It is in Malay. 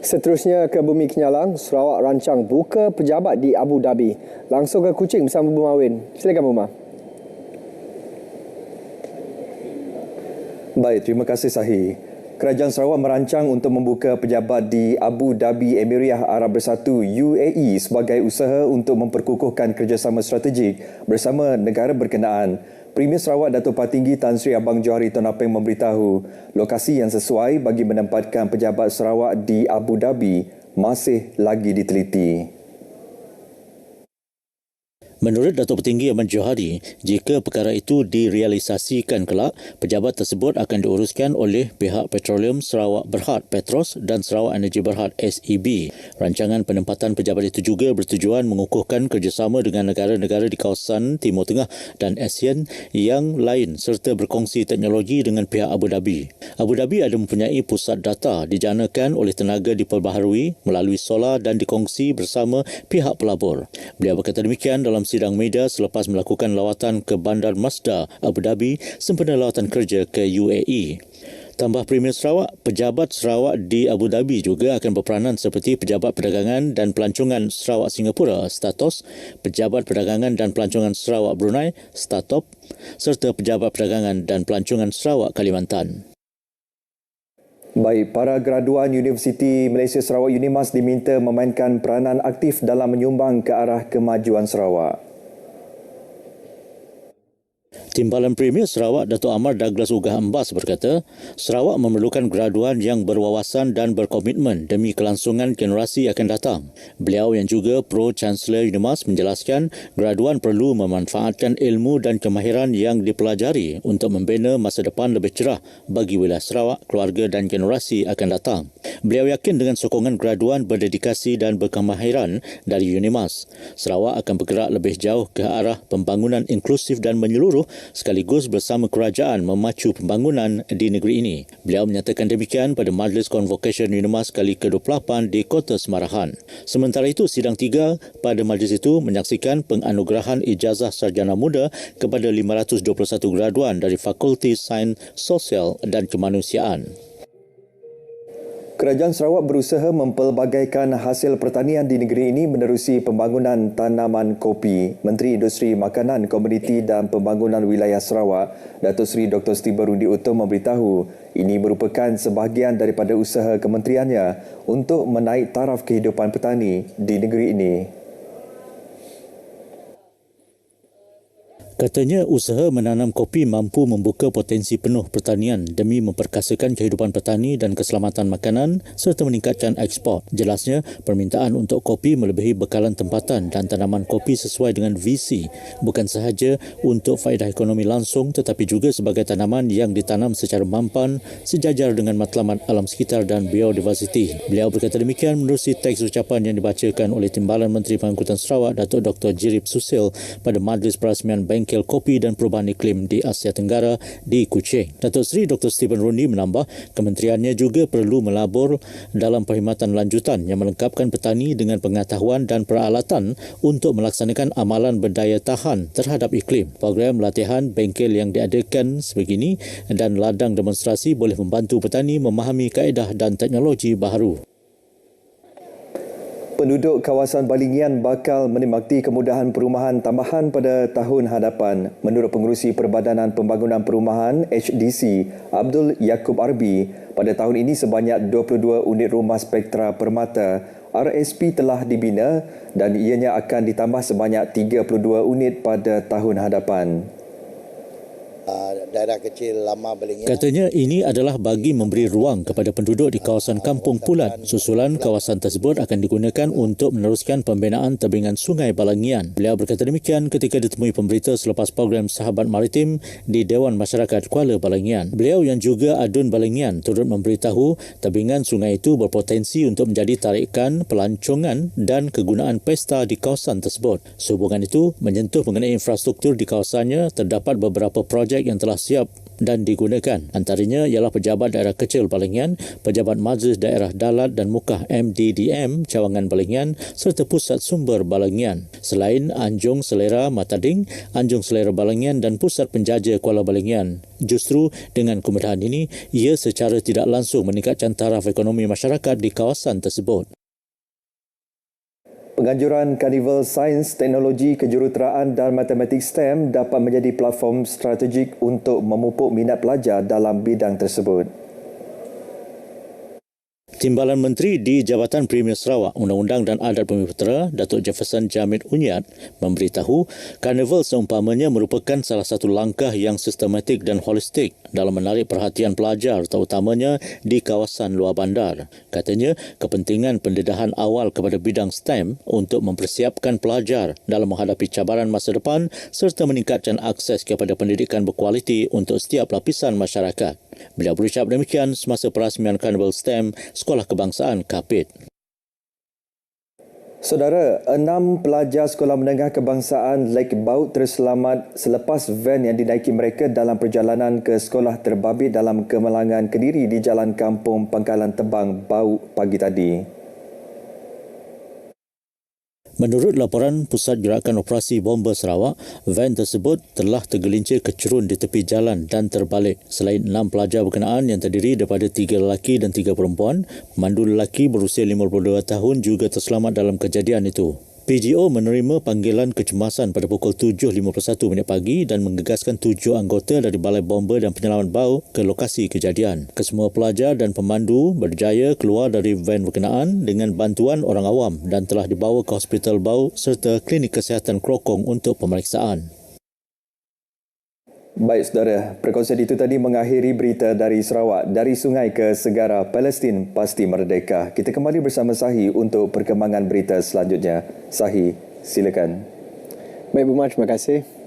Seterusnya ke Bumi Kenyalang, Sarawak rancang buka pejabat di Abu Dhabi. Langsung ke Kuching bersama Buma Win. Silakan Buma. Baik, terima kasih Sahi. Kerajaan Sarawak merancang untuk membuka pejabat di Abu Dhabi Emiriyah Arab Bersatu UAE sebagai usaha untuk memperkukuhkan kerjasama strategik bersama negara berkenaan. Premier Sarawak Datuk Patinggi Tan Sri Abang Johari Tun Apeng memberitahu lokasi yang sesuai bagi menempatkan pejabat Sarawak di Abu Dhabi masih lagi diteliti. Menurut Datuk Petinggi Abang Johari, jika perkara itu direalisasikan kelak, pejabat tersebut akan diuruskan oleh pihak Petroleum Sarawak Berhad Petros dan Sarawak Energy Berhad SEB. Rancangan penempatan pejabat itu juga bertujuan mengukuhkan kerjasama dengan negara-negara di kawasan Timur Tengah dan ASEAN yang lain serta berkongsi teknologi dengan pihak Abu Dhabi. Abu Dhabi ada mempunyai pusat data dijanakan oleh tenaga diperbaharui melalui solar dan dikongsi bersama pihak pelabur. Beliau berkata demikian dalam sidang media selepas melakukan lawatan ke Bandar Mazda, Abu Dhabi sempena lawatan kerja ke UAE. Tambah Premier Sarawak, pejabat Sarawak di Abu Dhabi juga akan berperanan seperti pejabat perdagangan dan pelancongan Sarawak Singapura (Statos), pejabat perdagangan dan pelancongan Sarawak Brunei (Statop) serta pejabat perdagangan dan pelancongan Sarawak Kalimantan. Baik, para graduan Universiti Malaysia Sarawak UNIMAS diminta memainkan peranan aktif dalam menyumbang ke arah kemajuan Sarawak. Timbalan Premier Sarawak Datuk Amar Douglas Ugah Embas berkata, Sarawak memerlukan graduan yang berwawasan dan berkomitmen demi kelangsungan generasi akan datang. Beliau yang juga Pro-Chancellor UNIMAS menjelaskan graduan perlu memanfaatkan ilmu dan kemahiran yang dipelajari untuk membina masa depan lebih cerah bagi wilayah Sarawak, keluarga dan generasi akan datang. Beliau yakin dengan sokongan graduan berdedikasi dan berkemahiran dari UNIMAS, Sarawak akan bergerak lebih jauh ke arah pembangunan inklusif dan menyeluruh sekaligus bersama kerajaan memacu pembangunan di negeri ini. Beliau menyatakan demikian pada Majlis Convocation UNIMAS kali ke-28 di Kota Semarahan. Sementara itu, sidang 3 pada majlis itu menyaksikan penganugerahan ijazah sarjana muda kepada 521 graduan dari Fakulti Sains Sosial dan Kemanusiaan. Kerajaan Sarawak berusaha mempelbagaikan hasil pertanian di negeri ini menerusi pembangunan tanaman kopi. Menteri Industri Makanan, Komoditi dan Pembangunan Wilayah Sarawak, Datuk Seri Dr. Stephen Rundi Uttom memberitahu ini merupakan sebahagian daripada usaha kementeriannya untuk menaik taraf kehidupan petani di negeri ini. Katanya usaha menanam kopi mampu membuka potensi penuh pertanian demi memperkasakan kehidupan petani dan keselamatan makanan serta meningkatkan ekspor. Jelasnya, permintaan untuk kopi melebihi bekalan tempatan dan tanaman kopi sesuai dengan visi bukan sahaja untuk faedah ekonomi langsung tetapi juga sebagai tanaman yang ditanam secara mampan sejajar dengan matlamat alam sekitar dan biodiversiti. Beliau berkata demikian menerusi teks ucapan yang dibacakan oleh Timbalan Menteri Pangkutan Sarawak Datuk Dr. Jirib Susil pada Majlis Perasmian Bengkel Kopi dan Perubahan Iklim di Asia Tenggara di Kuching. Datuk Seri Dr. Stephen Rundi menambah, kementeriannya juga perlu melabur dalam perkhidmatan lanjutan yang melengkapkan petani dengan pengetahuan dan peralatan untuk melaksanakan amalan berdaya tahan terhadap iklim. Program latihan bengkel yang diadakan sebegini dan ladang demonstrasi boleh membantu petani memahami kaedah dan teknologi baharu. Penduduk kawasan Balingian bakal menikmati kemudahan perumahan tambahan pada tahun hadapan. Menurut Pengerusi Perbadanan Pembangunan Perumahan HDC, Abdul Yaakob Arbi, pada tahun ini sebanyak 22 unit rumah Spektra Permata RSP telah dibina dan ianya akan ditambah sebanyak 32 unit pada tahun hadapan. Daerah kecil lama Balingian. Katanya ini adalah bagi memberi ruang kepada penduduk di kawasan Kampung Pulat. Susulan kawasan tersebut akan digunakan untuk meneruskan pembinaan tebingan Sungai Balingian. Beliau berkata demikian ketika ditemui pemberita selepas program Sahabat Maritim di Dewan Masyarakat Kuala Balingian. Beliau yang juga Adun Balingian turut memberitahu tebingan sungai itu berpotensi untuk menjadi tarikan, pelancongan dan kegunaan pesta di kawasan tersebut. Sehubungan itu menyentuh mengenai infrastruktur di kawasannya, terdapat beberapa projek yang telah siap dan digunakan. Antaranya ialah Pejabat Daerah Kecil Balingian, Pejabat Majlis Daerah Dalat dan Mukah MDDM Cawangan Balingian serta Pusat Sumber Balingian. Selain Anjung Selera Matading, Anjung Selera Balingian dan Pusat Penjaja Kuala Balingian. Justru dengan kemudahan ini, ia secara tidak langsung meningkatkan taraf ekonomi masyarakat di kawasan tersebut. Penganjuran Karnival Sains, Teknologi, Kejuruteraan dan Matematik STEM dapat menjadi platform strategik untuk memupuk minat pelajar dalam bidang tersebut. Timbalan Menteri di Jabatan Premier Sarawak, Undang-Undang dan Adat Bumiputera, Datuk Jefferson Jamil Unyat, memberitahu karnival seumpamanya merupakan salah satu langkah yang sistematik dan holistik dalam menarik perhatian pelajar terutamanya di kawasan luar bandar. Katanya, kepentingan pendedahan awal kepada bidang STEM untuk mempersiapkan pelajar dalam menghadapi cabaran masa depan serta meningkatkan akses kepada pendidikan berkualiti untuk setiap lapisan masyarakat. Beliau berucap demikian semasa perasmian Karnival STEM Sekolah Kebangsaan Kapit. Saudara, 6 pelajar Sekolah Menengah Kebangsaan Lake Baut terselamat selepas van yang dinaiki mereka dalam perjalanan ke sekolah terbabit dalam Kemalangan Kediri di Jalan Kampung Pangkalan Tebang Baut pagi tadi. Menurut laporan Pusat Gerakan Operasi Bomber Sarawak, van tersebut telah tergelincir kecurun di tepi jalan dan terbalik. Selain 6 pelajar berkenaan yang terdiri daripada 3 lelaki dan 3 perempuan, pemandu lelaki berusia 52 tahun juga terselamat dalam kejadian itu. PGO menerima panggilan kecemasan pada pukul 7.51 pagi dan menggegaskan 7 anggota dari Balai Bomber dan Penyelamat Bau ke lokasi kejadian. Kesemua pelajar dan pemandu berjaya keluar dari van berkenaan dengan bantuan orang awam dan telah dibawa ke Hospital Bau serta Klinik Kesihatan Krokong untuk pemeriksaan. Baik saudara, perkongsian itu tadi mengakhiri berita dari Sarawak. Dari sungai ke segara, Palestin pasti merdeka. Kita kembali bersama Sahi untuk perkembangan berita selanjutnya. Sahi, silakan. Baik, Bumar, terima kasih.